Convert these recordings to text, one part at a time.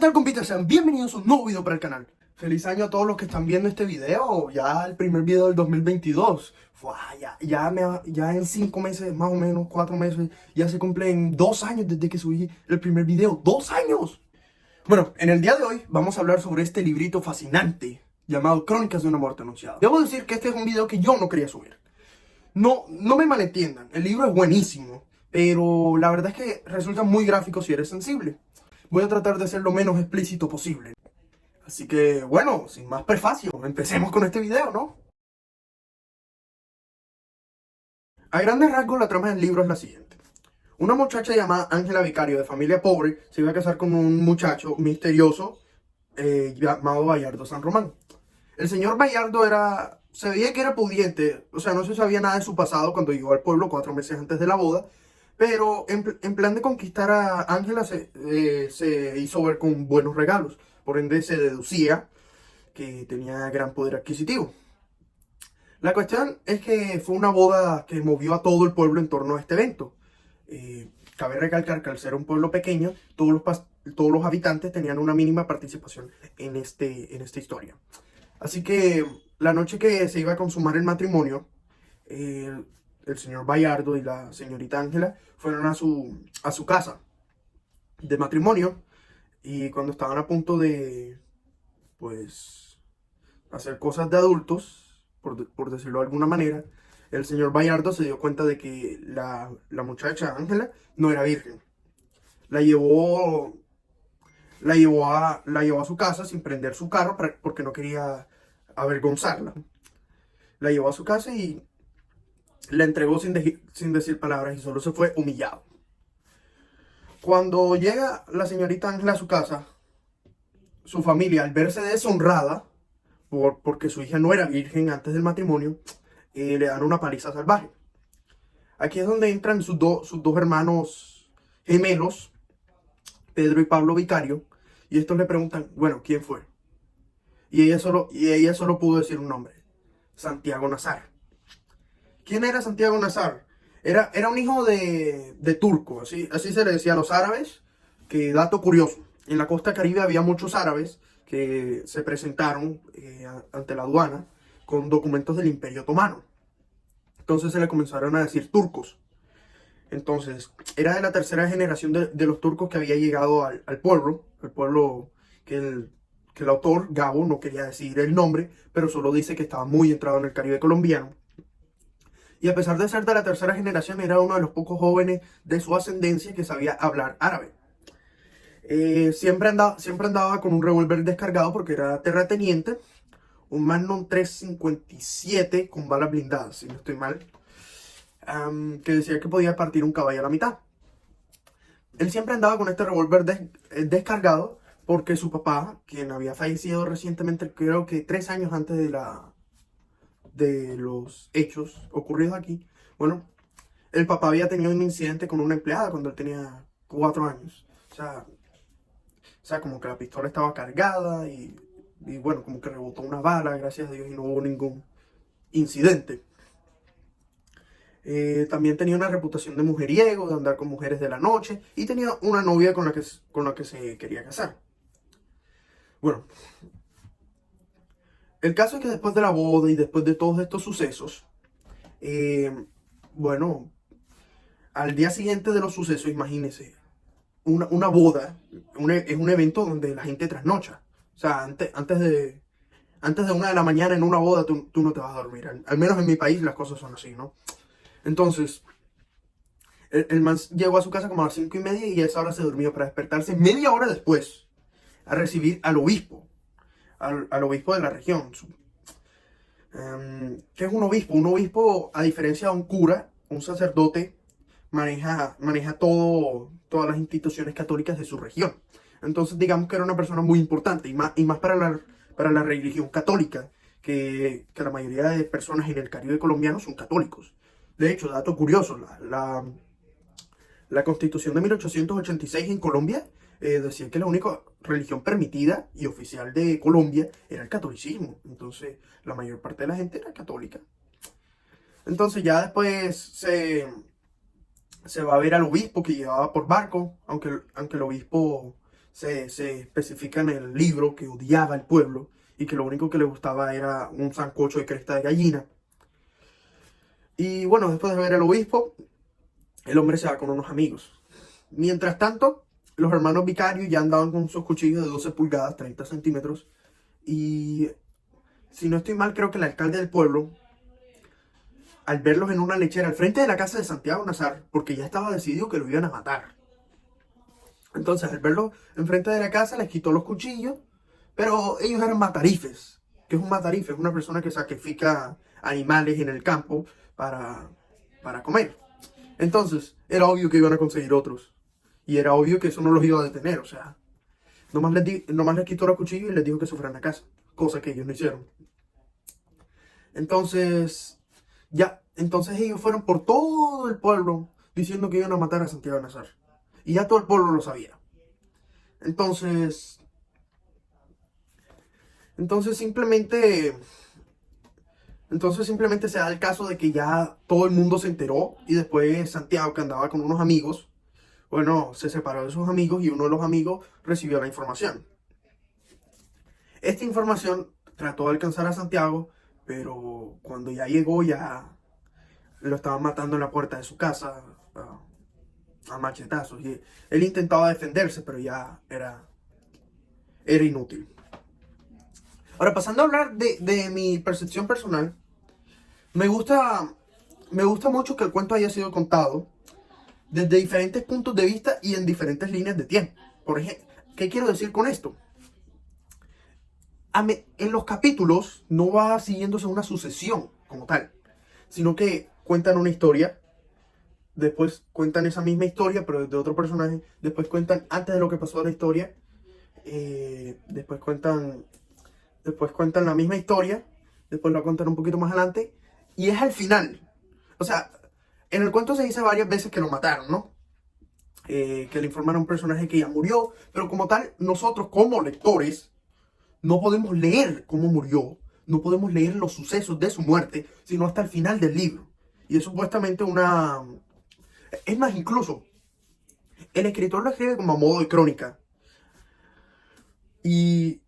tal, compitas? Sean bienvenidos a un nuevo video para el canal. Feliz año a todos los que están viendo este video. Ya el primer video del 2022. Ya en 5 meses, más o menos 4 meses, ya se cumplen 2 años desde que subí el primer video. ¡2 años! Bueno, en el día de hoy vamos a hablar sobre este librito fascinante llamado Crónicas de una muerte anunciada. Debo decir que este es un video que yo no quería subir. No me malentiendan, el libro es buenísimo, pero la verdad es que resulta muy gráfico si eres sensible. Voy a tratar de ser lo menos explícito posible. Así que, bueno, sin más prefacio, empecemos con este video, ¿no? A grandes rasgos, la trama del libro es la siguiente. Una muchacha llamada Ángela Vicario, de familia pobre, se iba a casar con un muchacho misterioso llamado Bayardo San Román. El señor Bayardo se veía que era pudiente, o sea, no se sabía nada de su pasado cuando llegó al pueblo 4 meses antes de la boda, pero en plan de conquistar a Ángela se hizo ver con buenos regalos, por ende se deducía que tenía gran poder adquisitivo. La cuestión es que fue una boda que movió a todo el pueblo en torno a este evento. Cabe recalcar que al ser un pueblo pequeño, todos los habitantes tenían una mínima participación en esta historia. Así que la noche que se iba a consumar el matrimonio, el señor Bayardo y la señorita Ángela fueron a su casa de matrimonio, y cuando estaban a punto de, pues, hacer cosas de adultos, por decirlo de alguna manera, el señor Bayardo se dio cuenta de que la muchacha Ángela no era virgen. La llevó a su casa sin prender su carro porque no quería avergonzarla. La llevó a su casa y la entregó sin decir palabras, y solo se fue humillado. Cuando llega la señorita Ángela a su casa, su familia, al verse deshonrada porque su hija no era virgen antes del matrimonio, le dan una paliza salvaje. Aquí es donde entran sus dos hermanos gemelos, Pedro y Pablo Vicario, y estos le preguntan, bueno, ¿quién fue? Y ella solo pudo decir un nombre: Santiago Nazar. ¿Quién era Santiago Nazar? Era un hijo de turco, así se le decía a los árabes. Que dato curioso, en la costa caribe había muchos árabes que se presentaron ante la aduana con documentos del Imperio Otomano. Entonces se le comenzaron a decir turcos. Entonces, era de la tercera generación de los turcos que había llegado al pueblo que el autor, Gabo, no quería decir el nombre, pero solo dice que estaba muy entrado en el Caribe colombiano. Y a pesar de ser de la tercera generación, era uno de los pocos jóvenes de su ascendencia que sabía hablar árabe. Siempre andaba con un revólver descargado porque era terrateniente, un Magnum 357 con balas blindadas, si no estoy mal, que decía que podía partir un caballo a la mitad. Él siempre andaba con este revólver descargado porque su papá, quien había fallecido recientemente, creo que 3 años antes de los hechos ocurridos aquí, bueno, el papá había tenido un incidente con una empleada cuando él tenía 4 años. O sea, como que la pistola estaba cargada y bueno, como que rebotó una bala, gracias a Dios, y no hubo ningún incidente. También tenía una reputación de mujeriego, de andar con mujeres de la noche, y tenía una novia con la que se quería casar. Bueno, el caso es que después de la boda y después de todos estos sucesos, bueno, al día siguiente de los sucesos, imagínense, una boda es un evento donde la gente trasnocha. O sea, antes de 1 de la mañana en una boda tú no te vas a dormir. Al menos en mi país las cosas son así, ¿no? Entonces, el man llegó a su casa como a las 5:30 y a esa hora se durmió para despertarse media hora después a recibir al obispo, al obispo de la región. ¿Qué es un obispo? Un obispo, a diferencia de un cura, un sacerdote, maneja todas las instituciones católicas de su región. Entonces, digamos que era una persona muy importante, y más para la religión católica, que la mayoría de personas en el Caribe colombiano son católicos. De hecho, dato curioso, la Constitución de 1886 en Colombia decía que la única religión permitida y oficial de Colombia era el catolicismo. Entonces, la mayor parte de la gente era católica. Entonces, ya después se va a ver al obispo que llevaba por barco, aunque el obispo se especifica en el libro que odiaba al pueblo y que lo único que le gustaba era un sancocho de cresta de gallina. Y bueno, después de ver al obispo, el hombre se va con unos amigos. Mientras tanto, los hermanos vicarios ya andaban con sus cuchillos de 12 pulgadas, 30 centímetros. Y si no estoy mal, creo que el alcalde del pueblo, al verlos en una lechera al frente de la casa de Santiago Nazar, porque ya estaba decidido que lo iban a matar. Entonces, al verlos enfrente de la casa, les quitó los cuchillos, pero ellos eran matarifes. ¿Qué es un matarife? Es una persona que sacrifica animales en el campo para comer. Entonces, era obvio que iban a conseguir otros. Y era obvio que eso no los iba a detener. O sea, nomás les quitó los cuchillos y les dijo que se fueran a casa. Cosa que ellos no hicieron. Entonces, entonces ellos fueron por todo el pueblo diciendo que iban a matar a Santiago Nazar. Y ya todo el pueblo lo sabía. Entonces, entonces simplemente, entonces simplemente se da el caso de que ya todo el mundo se enteró y después Santiago, que andaba con unos amigos, bueno, se separó de sus amigos y uno de los amigos recibió la información. Esta información trató de alcanzar a Santiago, pero cuando ya llegó ya lo estaban matando en la puerta de su casa a machetazos. Y él intentaba defenderse, pero ya era inútil. Ahora, pasando a hablar de mi percepción personal, me gusta, me gusta mucho que el cuento haya sido contado desde diferentes puntos de vista y en diferentes líneas de tiempo. Por ejemplo, ¿qué quiero decir con esto? En los capítulos no va siguiéndose una sucesión como tal, sino que cuentan una historia, después cuentan esa misma historia, pero desde otro personaje, después cuentan antes de lo que pasó en la historia, después cuentan la misma historia, después la cuentan un poquito más adelante, y es al final. O sea, en el cuento se dice varias veces que lo mataron, ¿no? Que le informaron a un personaje que ya murió, pero como tal, nosotros como lectores no podemos leer cómo murió, no podemos leer los sucesos de su muerte, sino hasta el final del libro. Y es supuestamente una... Es más, incluso, el escritor lo escribe como a modo de crónica. Y,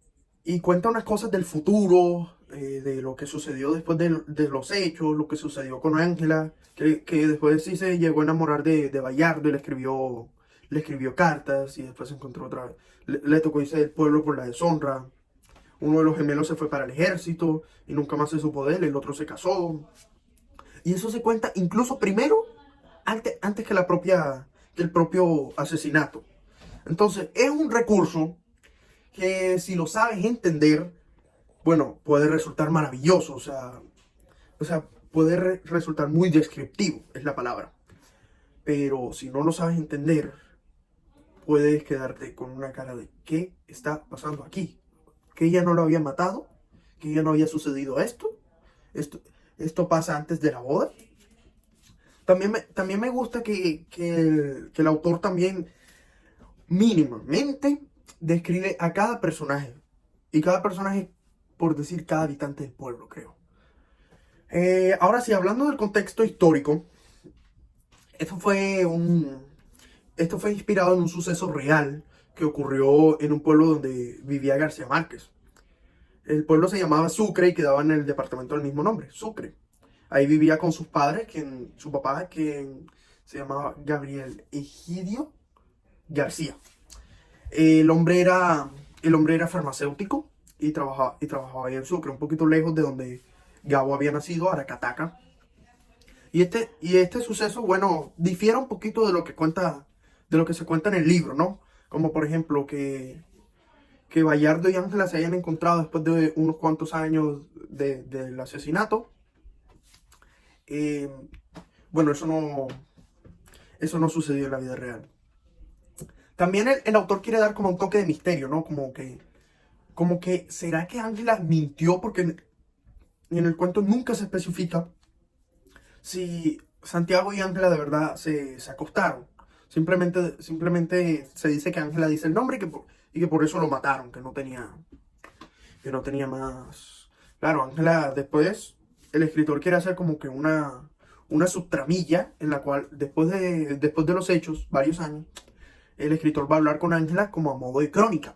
y cuenta unas cosas del futuro, de lo que sucedió después de los hechos, lo que sucedió con Ángela, que después sí se llegó a enamorar de Bayardo y le escribió cartas y después se encontró otra vez. Le tocó irse del pueblo por la deshonra. Uno de los gemelos se fue para el ejército y nunca más se supo de él, el otro se casó. Y eso se cuenta incluso primero, antes que que el propio asesinato. Entonces, es un recurso que si lo sabes entender, bueno, puede resultar maravilloso, o sea puede resultar muy descriptivo, es la palabra. Pero si no lo sabes entender, puedes quedarte con una cara de ¿qué está pasando aquí? ¿Que ella no lo había matado? ¿Que ya no había sucedido esto? ¿Esto pasa antes de la boda? También me gusta que el autor también mínimamente describe a cada personaje. Y cada personaje, por decir, cada habitante del pueblo, creo. Ahora sí, hablando del contexto histórico, esto fue esto fue inspirado en un suceso real que ocurrió en un pueblo donde vivía García Márquez. El pueblo se llamaba Sucre y quedaba en el departamento del mismo nombre, Sucre. Ahí vivía con sus padres, su papá, quien se llamaba Gabriel Egidio García. El hombre era farmacéutico y trabajaba ahí en Sucre, un poquito lejos de donde Gabo había nacido, Aracataca. Y este suceso, bueno, difiere un poquito de lo que se cuenta en el libro, ¿no? Como por ejemplo que Bayardo y Ángela se hayan encontrado después de unos cuantos años del asesinato. Eh, bueno, eso no sucedió en la vida real. También el autor quiere dar como un toque de misterio, ¿no? Como que ¿será que Ángela mintió? Porque en el cuento nunca se especifica si Santiago y Ángela de verdad se acostaron. Simplemente se dice que Ángela dice el nombre y que por eso lo mataron, que no tenía más. Claro, Ángela después, el escritor quiere hacer como que una subtramilla en la cual después de los hechos, varios años, el escritor va a hablar con Ángela como a modo de crónica.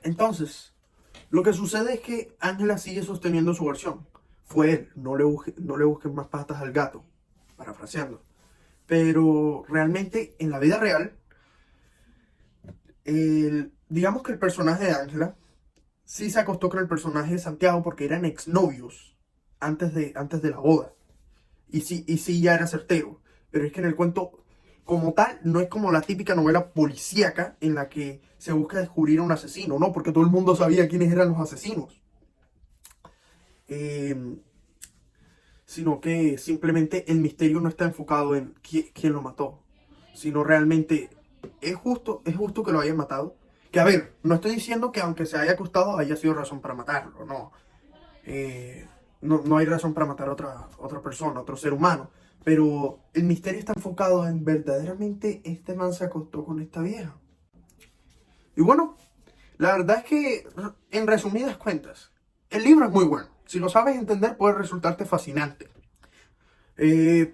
Entonces, lo que sucede es que Ángela sigue sosteniendo su versión. Fue él, no le busquen más patas al gato, parafraseando. Pero realmente, en la vida real, digamos que el personaje de Ángela sí se acostó con el personaje de Santiago porque eran exnovios antes de la boda. Y sí ya era certero. Pero es que en el cuento, como tal, no es como la típica novela policíaca en la que se busca descubrir a un asesino, ¿no? Porque todo el mundo sabía quiénes eran los asesinos. Eh, Sino que simplemente el misterio no está enfocado en quién lo mató, sino realmente es justo que lo hayan matado. Que a ver, no estoy diciendo que aunque se haya acostado haya sido razón para matarlo, no. No hay razón para matar a otra persona, otro ser humano. Pero el misterio está enfocado en verdaderamente este man se acostó con esta vieja. Y bueno, la verdad es que en resumidas cuentas, el libro es muy bueno. Si lo sabes entender puede resultarte fascinante.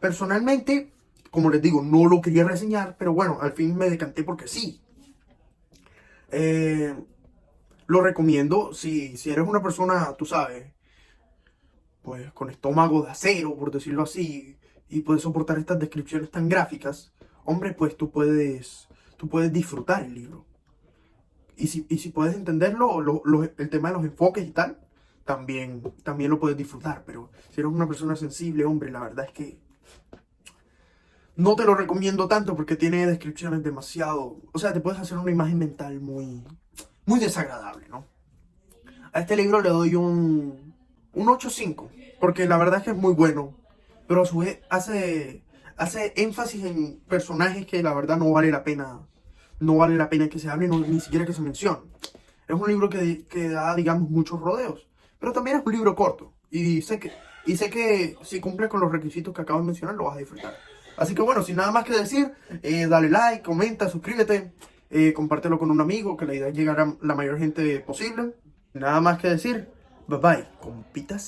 Personalmente, como les digo, no lo quería reseñar, pero bueno, al fin me decanté porque sí. Eh, lo recomiendo si eres una persona, tú sabes, pues con estómago de acero, por decirlo así, y puedes soportar estas descripciones tan gráficas, hombre, pues tú puedes disfrutar el libro. Y si puedes entenderlo, el tema de los enfoques y tal, también lo puedes disfrutar. Pero si eres una persona sensible, hombre, la verdad es que no te lo recomiendo tanto porque tiene descripciones demasiado... O sea, te puedes hacer una imagen mental muy desagradable, ¿no? A este libro le doy un 8,5 porque la verdad es que es muy bueno, pero a su vez hace énfasis en personajes que la verdad no vale la pena que se hable, ni siquiera que se mencione. Es un libro que da, digamos, muchos rodeos, pero también es un libro corto y sé que si cumple con los requisitos que acabo de mencionar lo vas a disfrutar. Así que bueno, sin nada más que decir, dale like, comenta, suscríbete, compártelo con un amigo, que la idea es llegar a la mayor gente posible. Nada más que decir, bye bye, compitas.